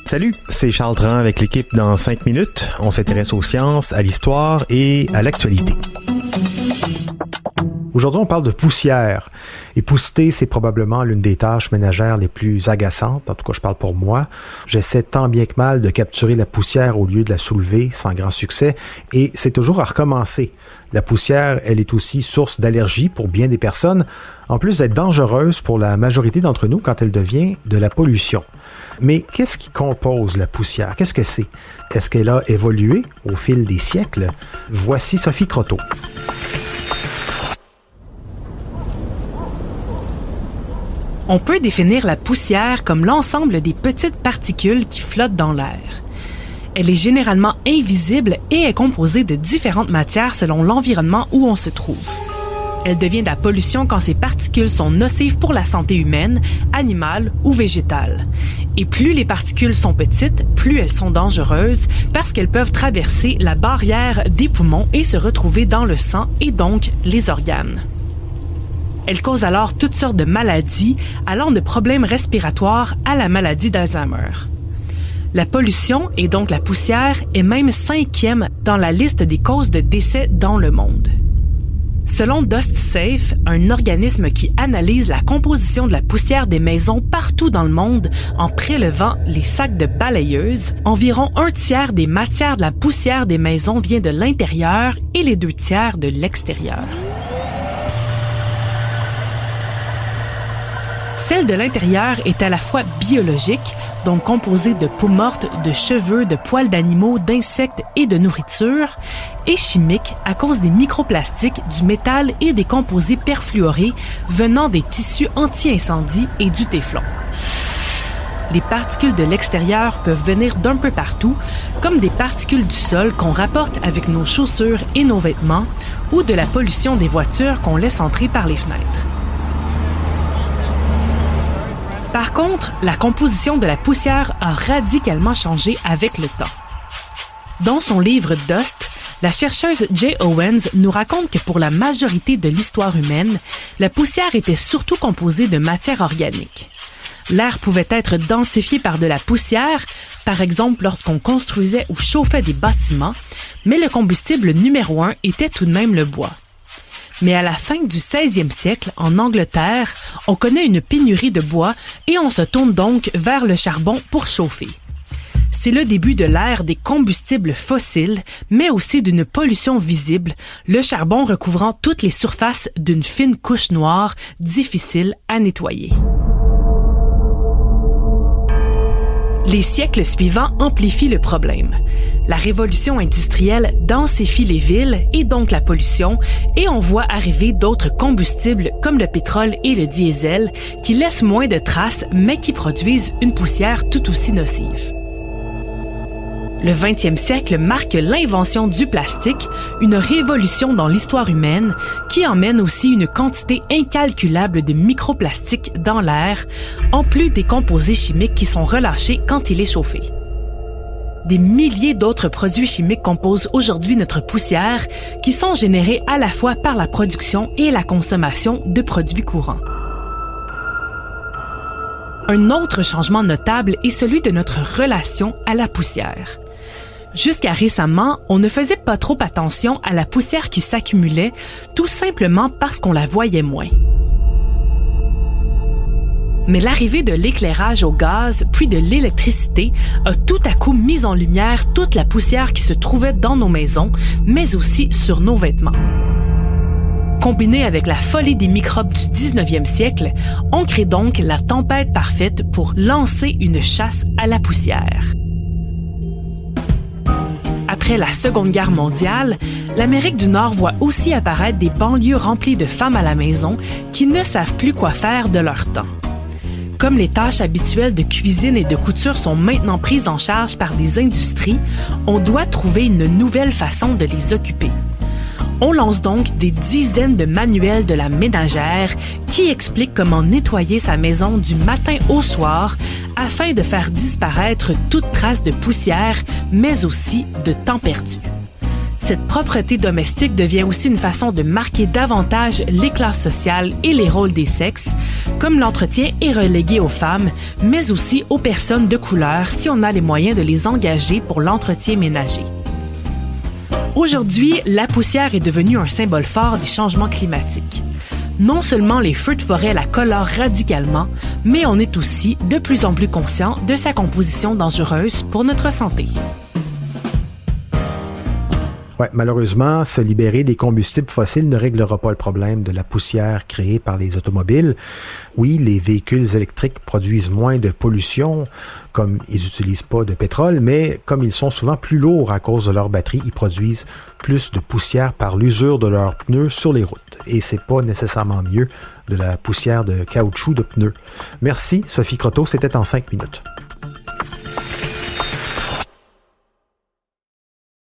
Salut, c'est Charles Dran avec l'équipe dans 5 minutes. On s'intéresse aux sciences, à l'histoire et à l'actualité. Aujourd'hui, on parle de poussière. Épousseter, c'est probablement l'une des tâches ménagères les plus agaçantes. En tout cas, je parle pour moi. J'essaie tant bien que mal de capturer la poussière au lieu de la soulever, sans grand succès. Et c'est toujours à recommencer. La poussière, elle est aussi source d'allergie pour bien des personnes, en plus d'être dangereuse pour la majorité d'entre nous quand elle devient de la pollution. Mais qu'est-ce qui compose la poussière? Qu'est-ce que c'est? Est-ce qu'elle a évolué au fil des siècles? Voici Sophie Croteau. On peut définir la poussière comme l'ensemble des petites particules qui flottent dans l'air. Elle est généralement invisible et est composée de différentes matières selon l'environnement où on se trouve. Elle devient de la pollution quand ces particules sont nocives pour la santé humaine, animale ou végétale. Et plus les particules sont petites, plus elles sont dangereuses parce qu'elles peuvent traverser la barrière des poumons et se retrouver dans le sang et donc les organes. Elle cause alors toutes sortes de maladies, allant de problèmes respiratoires à la maladie d'Alzheimer. La pollution, et donc la poussière, est même 5e dans la liste des causes de décès dans le monde. Selon DustSafe, un organisme qui analyse la composition de la poussière des maisons partout dans le monde en prélevant les sacs de balayeuses, environ 1/3 des matières de la poussière des maisons vient de l'intérieur et les 2/3 de l'extérieur. Celle de l'intérieur est à la fois biologique, donc composée de peau morte, de cheveux, de poils d'animaux, d'insectes et de nourriture, et chimique à cause des microplastiques, du métal et des composés perfluorés venant des tissus anti-incendie et du téflon. Les particules de l'extérieur peuvent venir d'un peu partout, comme des particules du sol qu'on rapporte avec nos chaussures et nos vêtements, ou de la pollution des voitures qu'on laisse entrer par les fenêtres. Par contre, la composition de la poussière a radicalement changé avec le temps. Dans son livre Dust, la chercheuse Jay Owens nous raconte que pour la majorité de l'histoire humaine, la poussière était surtout composée de matière organique. L'air pouvait être densifié par de la poussière, par exemple lorsqu'on construisait ou chauffait des bâtiments, mais le combustible numéro 1 était tout de même le bois. Mais à la fin du 16e siècle, en Angleterre, on connaît une pénurie de bois et on se tourne donc vers le charbon pour chauffer. C'est le début de l'ère des combustibles fossiles, mais aussi d'une pollution visible, le charbon recouvrant toutes les surfaces d'une fine couche noire, difficile à nettoyer. Les siècles suivants amplifient le problème. La révolution industrielle densifie les villes et donc la pollution, et on voit arriver d'autres combustibles comme le pétrole et le diesel qui laissent moins de traces mais qui produisent une poussière tout aussi nocive. Le 20e siècle marque l'invention du plastique, une révolution dans l'histoire humaine qui emmène aussi une quantité incalculable de microplastiques dans l'air, en plus des composés chimiques qui sont relâchés quand il est chauffé. Des milliers d'autres produits chimiques composent aujourd'hui notre poussière, qui sont générés à la fois par la production et la consommation de produits courants. Un autre changement notable est celui de notre relation à la poussière. Jusqu'à récemment, on ne faisait pas trop attention à la poussière qui s'accumulait, tout simplement parce qu'on la voyait moins. Mais l'arrivée de l'éclairage au gaz, puis de l'électricité, a tout à coup mis en lumière toute la poussière qui se trouvait dans nos maisons, mais aussi sur nos vêtements. Combiné avec la folie des microbes du 19e siècle, on crée donc la tempête parfaite pour lancer une chasse à la poussière. Après la Seconde Guerre mondiale, l'Amérique du Nord voit aussi apparaître des banlieues remplies de femmes à la maison qui ne savent plus quoi faire de leur temps. Comme les tâches habituelles de cuisine et de couture sont maintenant prises en charge par des industries, on doit trouver une nouvelle façon de les occuper. On lance donc des dizaines de manuels de la ménagère qui expliquent comment nettoyer sa maison du matin au soir afin de faire disparaître toute trace de poussière, mais aussi de temps perdu. Cette propreté domestique devient aussi une façon de marquer davantage les classes sociales et les rôles des sexes, comme l'entretien est relégué aux femmes, mais aussi aux personnes de couleur si on a les moyens de les engager pour l'entretien ménager. Aujourd'hui, la poussière est devenue un symbole fort des changements climatiques. Non seulement les feux de forêt la colorent radicalement, mais on est aussi de plus en plus conscient de sa composition dangereuse pour notre santé. Ouais, malheureusement, se libérer des combustibles fossiles ne réglera pas le problème de la poussière créée par les automobiles. Oui, les véhicules électriques produisent moins de pollution, comme ils n'utilisent pas de pétrole, mais comme ils sont souvent plus lourds à cause de leur batterie, ils produisent plus de poussière par l'usure de leurs pneus sur les routes. Et c'est pas nécessairement mieux de la poussière de caoutchouc de pneus. Merci, Sophie Croteau, c'était en 5 minutes.